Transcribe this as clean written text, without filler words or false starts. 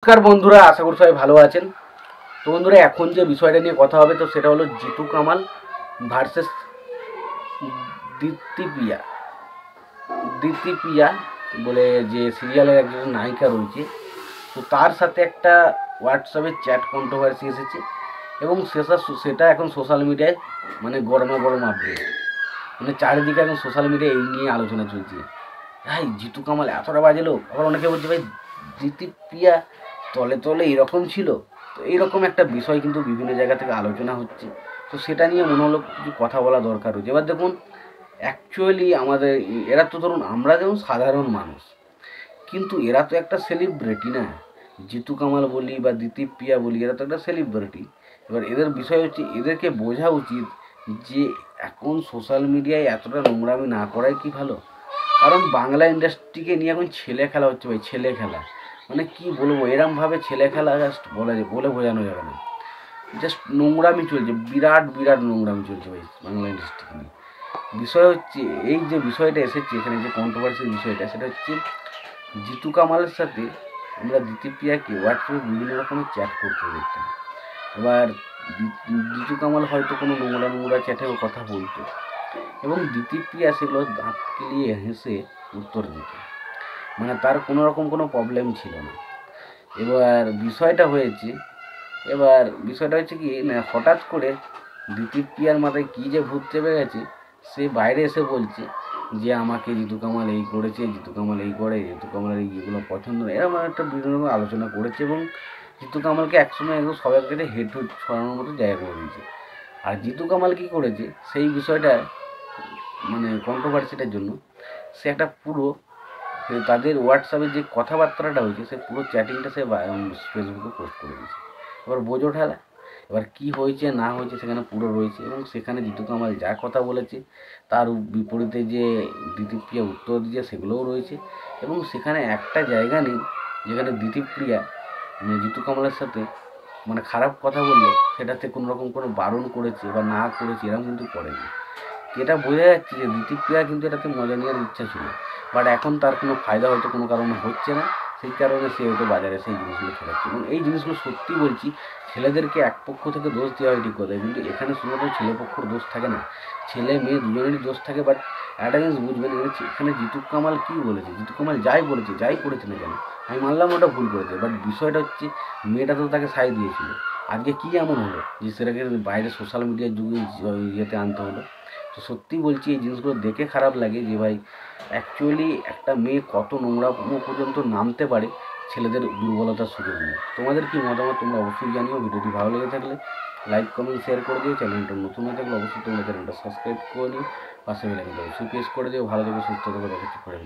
নমস্কার বন্ধুরা, আশা করি সবাই ভালো আছেন। তো বন্ধুরা, এখন যে বিষয়টা নিয়ে কথা হবে তো সেটা হলো জিতু কামাল ভার্সেস দীপ্তি প্রিয়া বলে যে সিরিয়ালের একজন নায়িকা রয়েছে। তো তার সাথে একটা হোয়াটসঅ্যাপে চ্যাট কন্ট্রোভার্সি এসেছে এবং সেটা এখন সোশ্যাল মিডিয়ায় মানে গরমা গরম আপডেট, মানে চারিদিকে এখন সোশ্যাল মিডিয়ায় এই নিয়ে আলোচনা চলছে। ভাই জিতু কামাল এতটা বাজে লোক, আবার অনেকে বলছে ভাই দীপ্তি প্রিয়া তলে তলে এরকম ছিল। তো এইরকম একটা বিষয় কিন্তু বিভিন্ন জায়গা থেকে আলোচনা হচ্ছে। তো সেটা নিয়ে মনে হলো কিছু কথা বলা দরকার হচ্ছে। এবার দেখুন, অ্যাকচুয়ালি আমাদের এরা তো ধরুন আমরা যেমন সাধারণ মানুষ, কিন্তু এরা তো একটা সেলিব্রিটি না। জিতু কামাল বলি বা দীপ্তি প্রিয়া বলি, এরা তো একটা সেলিব্রিটি। এবার এদের বিষয় হচ্ছে এদেরকে বোঝা উচিত যে এখন সোশ্যাল মিডিয়ায় এতটা নোংরামি না করাই কি ভালো। কারণ বাংলা ইন্ডাস্ট্রিকে নিয়ে এখন ছেলে খেলা হচ্ছে ভাই, ছেলে খেলা। মানে কি বলবো, এরমভাবে ছেলে খেলা জাস্ট বলে বোঝানো যাবে না। জাস্ট নোংরামি চলছে, বিরাট বিরাট নোংরামি চলছে ভাই বাংলা ইন্ডাস্ট্রিকে নিয়ে। বিষয় হচ্ছে এই যে বিষয়টা এসেছে এখানে, যে কন্ট্রোভার্সির বিষয়টা, সেটা হচ্ছে জিতু কামালের সাথে আমরা দীপ্তি প্রিয়াকে হোয়াটসঅ্যাপে বিভিন্ন রকমের চ্যাট করতে দেখতাম। এবার জিতু কামাল হয়তো কোনো নোংরা নোংরা চ্যাটেও কথা বলতো এবং দীপ্তি প্রিয়া সেগুলো দাঁত কেলিয়ে হেসে উত্তর দিত। মানে তার কোনো রকম কোনো প্রবলেম ছিল না। এবার বিষয়টা হচ্ছে কি না, হঠাৎ করে দীপ্তি প্রিয়ার মাথায় কী যে ভূত চেপে গেছে, সে বাইরে এসে বলছে যে আমাকে জিতু কামাল এই করেছে, জিতু কামাল এই করে, জিতু কামালের এইগুলো পছন্দ নয়, এরকম একটা বিভিন্ন রকম আলোচনা করেছে এবং জিতু কামালকে একসময় একদম সবাই কেটে হেড ছড়ানোর মতো জায়গা করে দিয়েছে। আর জিতু কামাল কী করেছে সেই বিষয়টা মানে কন্ট্রোভার্সিটার জন্য সে একটা পুরো তাদের হোয়াটসঅ্যাপে যে কথাবার্তাটা হয়েছে সে পুরো চ্যাটিংটা সে ফেসবুকে পোস্ট করে দিয়েছে। এবার বোঝো ঠেলা, এবার কী হয়েছে না হয়েছে সেখানে পুরো রয়েছে এবং সেখানে জিতু কামাল যা কথা বলেছে তার বিপরীতে যে দীপ্তি প্রিয়া উত্তর দিয়েছে সেগুলোও রয়েছে। এবং সেখানে একটা জায়গা নেই যেখানে দীপ্তি প্রিয়া জিতু কামালের সাথে মানে খারাপ কথা বললো সেটাতে কোনো রকম কোনো বারণ করেছে বা না করেছে, এরকম কিন্তু করেনি। এটা বোঝা যাচ্ছে যে দীপ্তি প্রিয়া কিন্তু এটাতে মজা নেওয়ার ইচ্ছা ছিল, বাট এখন তার কোনো ফায়দা হয়তো কোনো কারণে হচ্ছে না, সেই কারণে সে হয়তো বাজারে সেই জিনিসগুলো ছড়াচ্ছে। এবং এই জিনিসগুলো সত্যি বলছি, ছেলেদেরকে এক পক্ষ থেকে দোষ দেওয়া হয় ঠিক কথা, কিন্তু এখানে শুধুমাত্র ছেলে পক্ষর দোষ থাকে না, ছেলে মেয়ে দুজনেরই দোষ থাকে। বাট একটা জিনিস বুঝবেন, এখানে জিতু কামাল কী বলেছে, জিতু কামাল যাই বলেছে যাই করেছে না কেন, আমি মানলাম ওটা ভুল করেছে, বাট বিষয়টা হচ্ছে মেয়েটা তো তাকে সাই দিয়েছিল। আজকে কী এমন হলো যে সেটাকে বাইরে সোশ্যাল মিডিয়ার যুগে ইয়েতে আনতে হলো। তো সত্যি বলছি এই জিনিসগুলো দেখে খারাপ লাগে যে ভাই অ্যাকচুয়ালি একটা মেয়ে কত নোংরা পর্যন্ত নামতে পারে ছেলেদের দুর্বলতার সুযোগ নিয়ে। তোমাদের কি মতামত তোমরা অবশ্যই জানিও। ভিডিওটি ভালো লেগে থাকলে লাইক কমেন্ট শেয়ার করে দিও। চ্যানেলটা নতুন হয়ে থাকলে অবশ্যই তোমরা চ্যানেলটা সাবস্ক্রাইব করে নিও, পাশে বেল আইকনটা অবশ্যই প্রেস করে দিও। ভালো থেকে সুস্থ থেকে দেখাচ্ছি পরে।